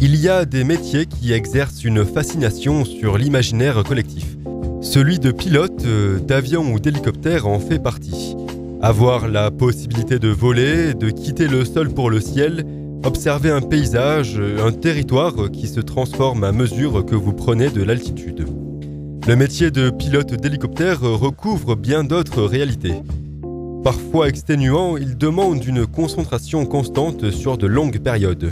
Il y a des métiers qui exercent une fascination sur l'imaginaire collectif. Celui de pilote d'avion ou d'hélicoptère en fait partie. Avoir la possibilité de voler, de quitter le sol pour le ciel, observer un paysage, un territoire qui se transforme à mesure que vous prenez de l'altitude. Le métier de pilote d'hélicoptère recouvre bien d'autres réalités. Parfois exténuant, il demande une concentration constante sur de longues périodes.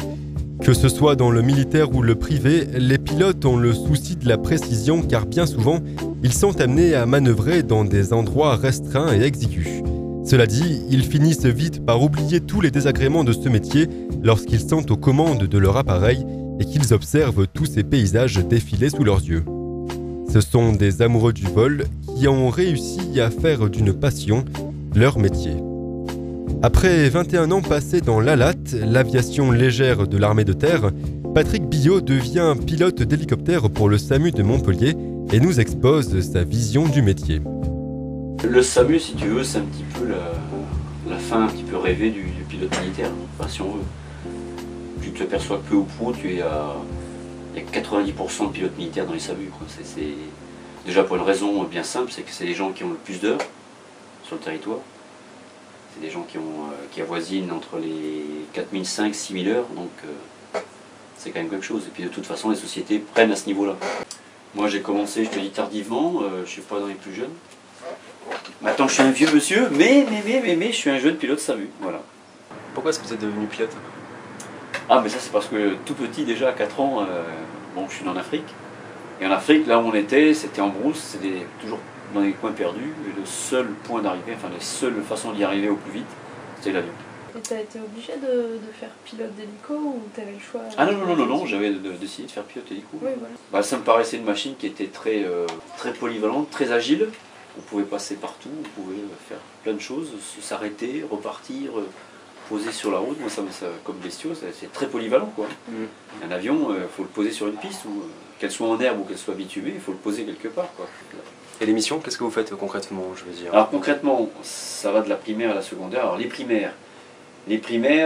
Que ce soit dans le militaire ou le privé, les pilotes ont le souci de la précision car bien souvent, ils sont amenés à manœuvrer dans des endroits restreints et exigus. Cela dit, ils finissent vite par oublier tous les désagréments de ce métier lorsqu'ils sont aux commandes de leur appareil et qu'ils observent tous ces paysages défiler sous leurs yeux. Ce sont des amoureux du vol qui ont réussi à faire d'une passion leur métier. Après 21 ans passés dans l'ALAT, l'aviation légère de l'armée de terre, Patrick Billot devient pilote d'hélicoptère pour le SAMU de Montpellier et nous expose sa vision du métier. Le SAMU, si tu veux, c'est un petit peu la fin un petit peu rêvée du pilote militaire, enfin, si on veut. Tu te perçois peu ou prou, il y a 90% de pilotes militaires dans les SAMU. C'est déjà pour une raison bien simple, c'est que c'est les gens qui ont le plus d'heures sur le territoire. C'est des gens qui avoisinent entre les 4500 et 6000 heures, donc c'est quand même quelque chose. Et puis de toute façon, les sociétés prennent à ce niveau-là. Moi j'ai commencé, je te dis tardivement, je ne suis pas dans les plus jeunes. Maintenant je suis un vieux monsieur, mais je suis un jeune pilote SAMU, voilà. Pourquoi est-ce que vous êtes devenu pilote? Ah mais ça c'est parce que tout petit déjà à 4 ans, bon je suis en Afrique. Et en Afrique, là où on était, c'était en brousse, c'était toujours dans les coins perdus. Et le seul point d'arrivée, enfin la seule façon d'y arriver au plus vite, c'était l'avion. Et t'as été obligé de faire pilote d'hélico ou t'avais le choix? Ah non, j'avais décidé de faire pilote hélico. Oui, voilà. Bah, ça me paraissait une machine qui était très polyvalente, très agile. On pouvait passer partout, on pouvait faire plein de choses, s'arrêter, repartir, poser sur la route. Moi, ça comme bestiaux, c'est très polyvalent, quoi. Un avion, il faut le poser sur une piste, qu'elle soit en herbe ou qu'elle soit bitumée, il faut le poser quelque part, quoi. Et les missions, qu'est-ce que vous faites concrètement, je veux dire? Alors concrètement, ça va de la primaire à la secondaire. Alors les primaires,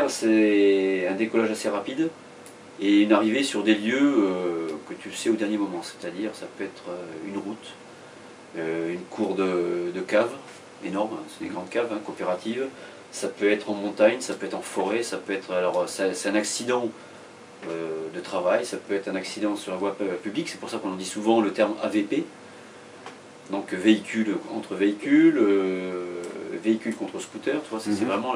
c'est un décollage assez rapide et une arrivée sur des lieux que tu sais au dernier moment. C'est-à-dire, ça peut être une route, une cour de cave énorme, c'est des grandes caves coopératives. Ça peut être en montagne, ça peut être en forêt, ça peut être, alors c'est un accident de travail, ça peut être un accident sur la voie publique. C'est pour ça qu'on en dit souvent le terme AVP. Donc véhicule contre véhicule, véhicule contre scooter, tu vois, c'est vraiment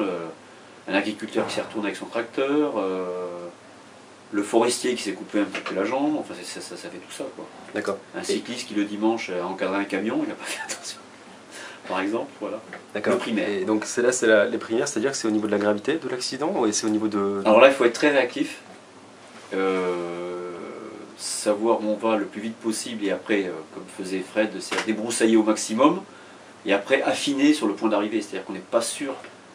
un agriculteur qui s'est retourné avec son tracteur, le forestier qui s'est coupé un petit peu la jambe, enfin ça fait tout ça, quoi. D'accord. Un cycliste qui le dimanche a encadré un camion, il n'a pas fait attention, par exemple, voilà. D'accord. Le primaire. Et donc les primaires, c'est-à-dire que c'est au niveau de la gravité de l'accident ou c'est au niveau de... Alors là, il faut être très réactif. Savoir où on va le plus vite possible et après, comme faisait Fred, c'est débroussailler au maximum et après affiner sur le point d'arrivée, c'est-à-dire qu'on n'est pas sûr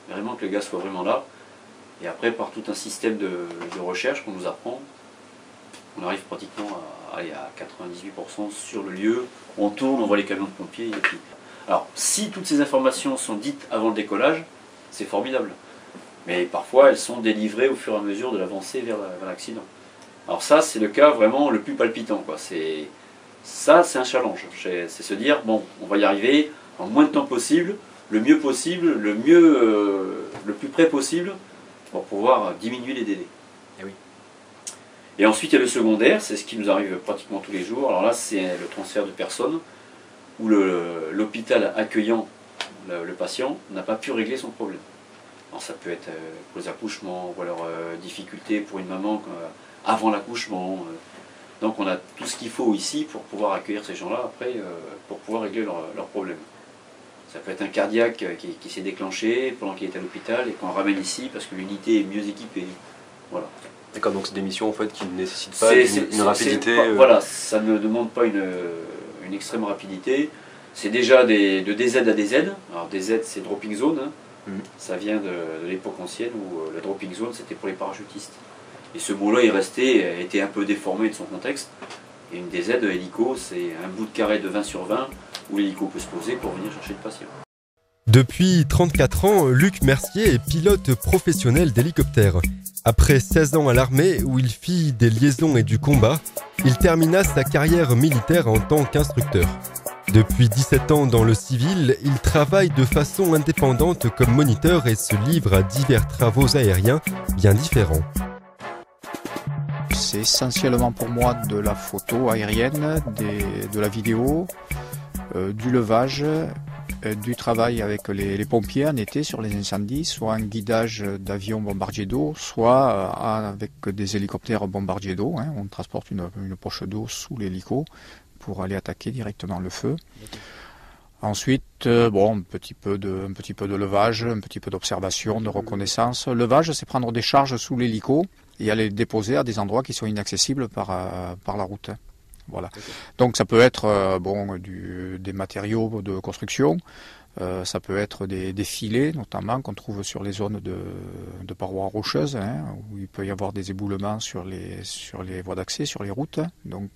vraiment que le gars soit vraiment là et après par tout un système de recherche qu'on nous apprend, on arrive pratiquement à 98% sur le lieu, on tourne, on voit les camions de pompiers et puis... Alors si toutes ces informations sont dites avant le décollage, c'est formidable, mais parfois elles sont délivrées au fur et à mesure de l'avancée vers l'accident. Alors ça, c'est le cas vraiment le plus palpitant, quoi. Ça, c'est un challenge. C'est se dire, bon, on va y arriver en moins de temps possible, le mieux possible, le plus près possible, pour pouvoir diminuer les délais. Et oui. Et ensuite, il y a le secondaire, c'est ce qui nous arrive pratiquement tous les jours. Alors là, c'est le transfert de personnes, où l'hôpital accueillant le patient n'a pas pu régler son problème. Alors ça peut être pour les accouchements, ou alors difficulté pour une maman avant l'accouchement. Donc on a tout ce qu'il faut ici pour pouvoir accueillir ces gens-là après, pour pouvoir régler leurs problèmes. Ça peut être un cardiaque qui s'est déclenché pendant qu'il est à l'hôpital et qu'on ramène ici parce que l'unité est mieux équipée. Voilà. D'accord, donc c'est des missions en fait qui ne nécessitent pas une rapidité... Voilà, ça ne demande pas une extrême rapidité. C'est déjà de DZ à DZ. Alors DZ c'est dropping zone, hein. Ça vient de l'époque ancienne où le dropping zone c'était pour les parachutistes. Et ce mot-là était un peu déformé de son contexte. Et une DZ hélico, c'est un bout de carré de 20 sur 20 où l'hélico peut se poser pour venir chercher le patient. Depuis 34 ans, Luc Mercier est pilote professionnel d'hélicoptère. Après 16 ans à l'armée où il fit des liaisons et du combat, il termina sa carrière militaire en tant qu'instructeur. Depuis 17 ans dans le civil, il travaille de façon indépendante comme moniteur et se livre à divers travaux aériens bien différents. C'est essentiellement pour moi de la photo aérienne, de la vidéo, du levage, du travail avec les pompiers en été sur les incendies, soit un guidage d'avions bombardiers d'eau, soit avec des hélicoptères bombardiers d'eau. On transporte une poche d'eau sous l'hélico pour aller attaquer directement le feu. Ensuite, un petit peu de levage, un petit peu d'observation, de reconnaissance. Levage, c'est prendre des charges sous l'hélico et aller les déposer à des endroits qui sont inaccessibles par la route. Voilà. Donc ça peut être des matériaux de construction, ça peut être des filets notamment qu'on trouve sur les zones de parois rocheuses, où il peut y avoir des éboulements sur les voies d'accès, sur les routes. Donc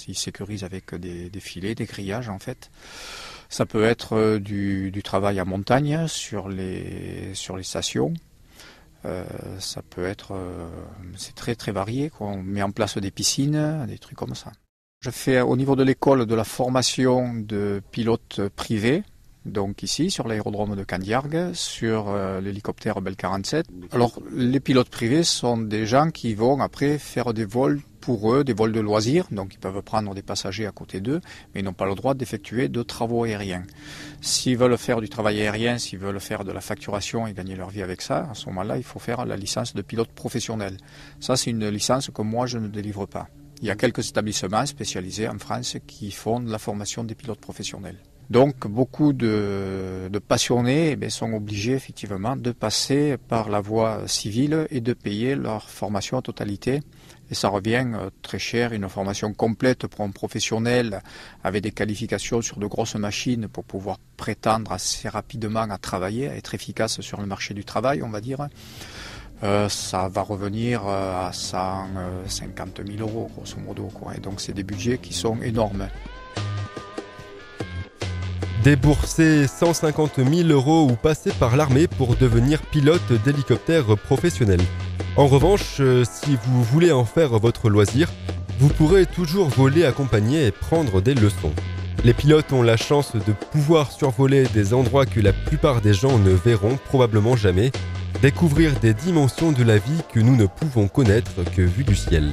ils sécurisent avec des filets, des grillages en fait. Ça peut être du travail en montagne sur les stations. Ça peut être, c'est très très varié, quoi. On met en place des piscines, des trucs comme ça. Je fais au niveau de l'école de la formation de pilotes privés, donc ici sur l'aérodrome de Candiargues, sur l'hélicoptère Bell 47. Alors les pilotes privés sont des gens qui vont après faire des vols pour eux, des vols de loisirs, donc ils peuvent prendre des passagers à côté d'eux, mais ils n'ont pas le droit d'effectuer de travaux aériens. S'ils veulent faire du travail aérien, s'ils veulent faire de la facturation et gagner leur vie avec ça, à ce moment-là, il faut faire la licence de pilote professionnel. Ça, c'est une licence que moi, je ne délivre pas. Il y a quelques établissements spécialisés en France qui font de la formation des pilotes professionnels. Donc beaucoup de passionnés sont obligés effectivement de passer par la voie civile et de payer leur formation en totalité. Et ça revient très cher, une formation complète pour un professionnel avec des qualifications sur de grosses machines pour pouvoir prétendre assez rapidement à travailler, à être efficace sur le marché du travail, on va dire. Ça va revenir à 150 000 euros, grosso modo, quoi. Et donc c'est des budgets qui sont énormes. Débourser 150 000 euros ou passer par l'armée pour devenir pilote d'hélicoptère professionnel. En revanche, si vous voulez en faire votre loisir, vous pourrez toujours voler accompagné et prendre des leçons. Les pilotes ont la chance de pouvoir survoler des endroits que la plupart des gens ne verront probablement jamais, découvrir des dimensions de la vie que nous ne pouvons connaître que vues du ciel.